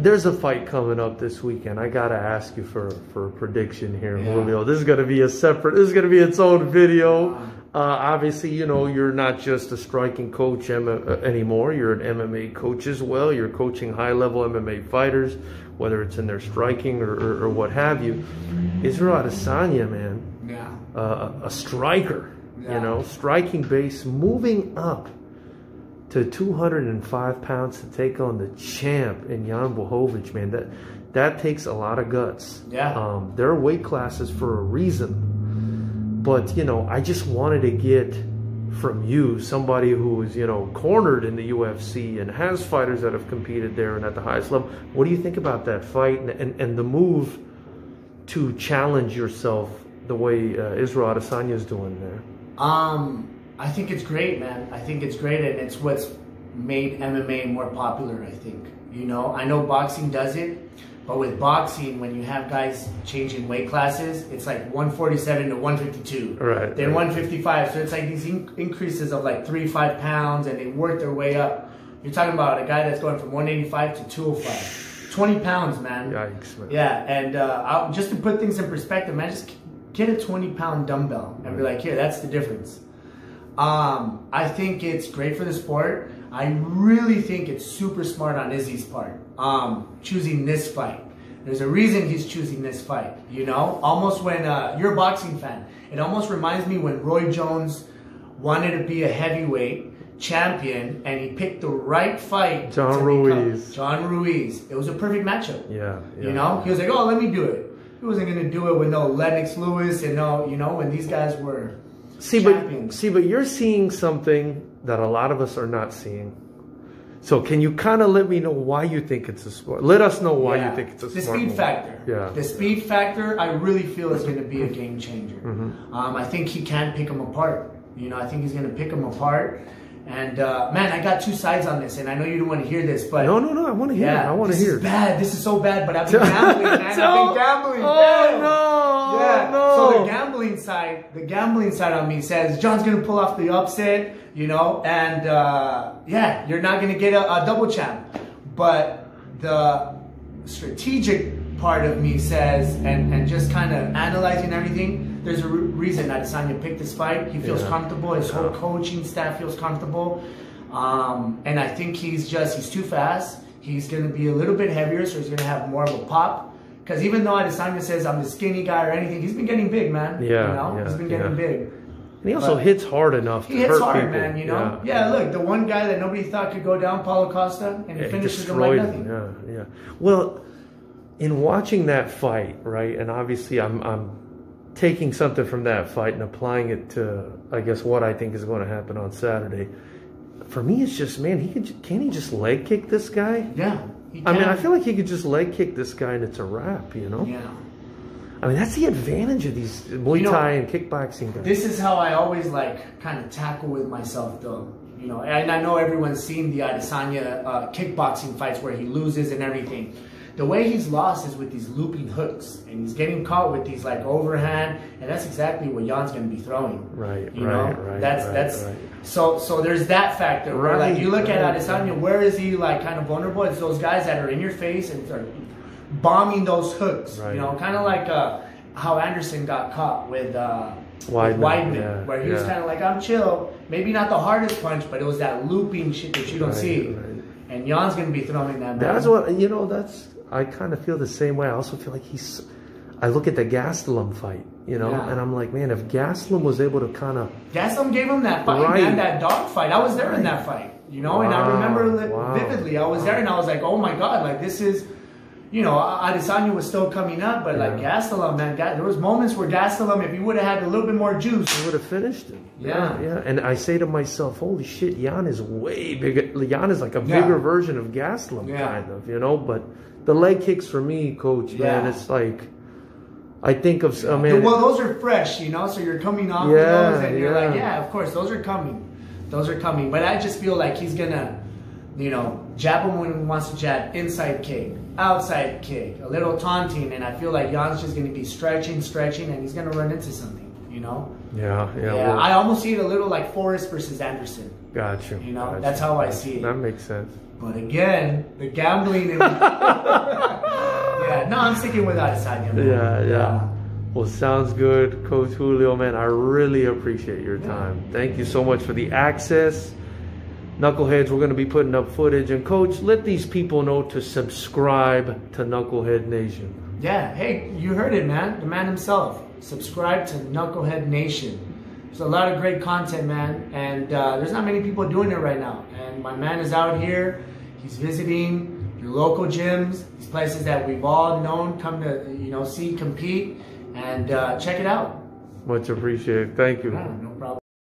there's a fight coming up this weekend. I gotta ask you for a prediction here, Yeah. Julio. This is gonna be this is gonna be its own video. Obviously, you know, you're not just a striking coach anymore. You're an MMA coach as well. You're coaching high-level MMA fighters, whether it's in their striking or what have you. Israel Adesanya, man, a striker, you know, striking base, moving up to 205 pounds to take on the champ in Jan Blachowicz, man. That takes a lot of guts. Yeah. There are weight classes for a reason. But, you know, I just wanted to get from you, somebody who is, you know, cornered in the UFC and has fighters that have competed there and at the highest level. What do you think about that fight and the move to challenge yourself the way Israel Adesanya is doing there? I think it's great, man. I think it's great, and it's what's made MMA more popular, I think. You know, I know boxing does it, but with boxing, when you have guys changing weight classes, it's like 147 to 152. Right. Then 155. So it's like these increases of like 3-5 pounds, and they work their way up. You're talking about a guy that's going from 185 to 205. 20 pounds, man. Yikes, man. Yeah, and just to put things in perspective, man, just get a 20-pound dumbbell and be like, here, that's the difference. I think it's great for the sport. I really think it's super smart on Izzy's part, choosing this fight. There's a reason he's choosing this fight, you know? Almost when, you're a boxing fan, it almost reminds me when Roy Jones wanted to be a heavyweight champion and he picked the right fight. John Ruiz. John Ruiz. It was a perfect matchup. Yeah. You know? He was like, oh, let me do it. He wasn't going to do it with no Lennox Lewis and no, you know, when these guys were champions. But you're seeing something that a lot of us are not seeing. So can you kind of let me know why you think it's a sport? Let us know why you think it's a sport. The speed factor. Yeah. The speed factor, I really feel is going to be a game changer. I think he can pick them apart. You know, I think he's going to pick them apart. And man, I got two sides on this, and I know you don't want to hear this, but no, I want to hear. I want to hear. This is bad. This is so bad. But I've been gambling, man. I've been gambling. Oh no! Yeah. No. So the gambling side on me says John's gonna pull off the upset, you know, and yeah, you're not gonna get a double champ. But the strategic part of me says, and just kind of analyzing everything. There's a reason Adesanya picked this fight. He feels comfortable. His whole coaching staff feels comfortable. And I think he's too fast. He's going to be a little bit heavier, so he's going to have more of a pop. Because even though Adesanya says I'm the skinny guy or anything, he's been getting big, man. Yeah, you know? He's been getting big. And he also hits hard enough to hurt people. He hits hard, man, you know? Yeah, look, the one guy that nobody thought could go down, Paulo Costa, and he finishes him like nothing. Yeah. Well, in watching that fight, right, and obviously I'm taking something from that fight and applying it to, I guess, what I think is going to happen on Saturday. For me, it's just, man, can he just leg kick this guy? Yeah, he can. I mean, I feel like he could just leg kick this guy and it's a wrap, you know? Yeah. I mean, that's the advantage of these Muay Thai and kickboxing guys. This is how I always, like, kind of tackle with myself, though. You know, and I know everyone's seen the Adesanya kickboxing fights where he loses and everything. The way he's lost is with these looping hooks, and he's getting caught with these like overhand, and that's exactly what Jan's going to be throwing. Right. That's so there's that factor. Where like you look at Adesanya, where is he like kind of vulnerable? It's those guys that are in your face and are bombing those hooks. You know, kind of like how Anderson got caught with Weidman, where he was kind of like, I'm chill. Maybe not the hardest punch, but it was that looping shit that you don't see. And Jan's going to be throwing that. That's what, you know, I kind of feel the same way. I also feel like I look at the Gastelum fight, you know, and I'm like, man, if Gastelum was able to kind of... Gastelum gave him that fight, man, that dog fight. I was there in that fight, you know, and I remember vividly. I was there and I was like, oh my God, like this is, you know, Adesanya was still coming up, but like Gastelum, man, there was moments where Gastelum, if he would have had a little bit more juice... He would have finished him. Yeah. And I say to myself, holy shit, Jan is way bigger. Jan is like a bigger version of Gastelum, kind of, you know, but... The leg kicks for me, coach, man, it's like, I think of, man. Well, those are fresh, you know, so you're coming off of those and you're like, yeah, of course, those are coming. Those are coming. But I just feel like he's going to, you know, jab him when he wants to jab, inside kick, outside kick, a little taunting, and I feel like Jan's just going to be stretching, and he's going to run into something. you know? Yeah. Well, I almost see it a little like Forrest versus Anderson. Gotcha. You know, that's how I see it. That makes sense. But again, the gambling. Yeah, no, I'm sticking with Adesanya. Yeah. Well, sounds good, Coach Julio, man. I really appreciate your time. Thank you so much for the access. Knuckleheads, we're going to be putting up footage. And, Coach, let these people know to subscribe to Knucklehead Nation. Yeah, hey, you heard it, man. The man himself. Subscribe to Knucklehead Nation. There's a lot of great content, man. And there's not many people doing it right now. And my man is out here. He's visiting your local gyms, these places that we've all known, come to, you know, see, compete. And check it out. Much appreciated. Thank you. Yeah, no problem.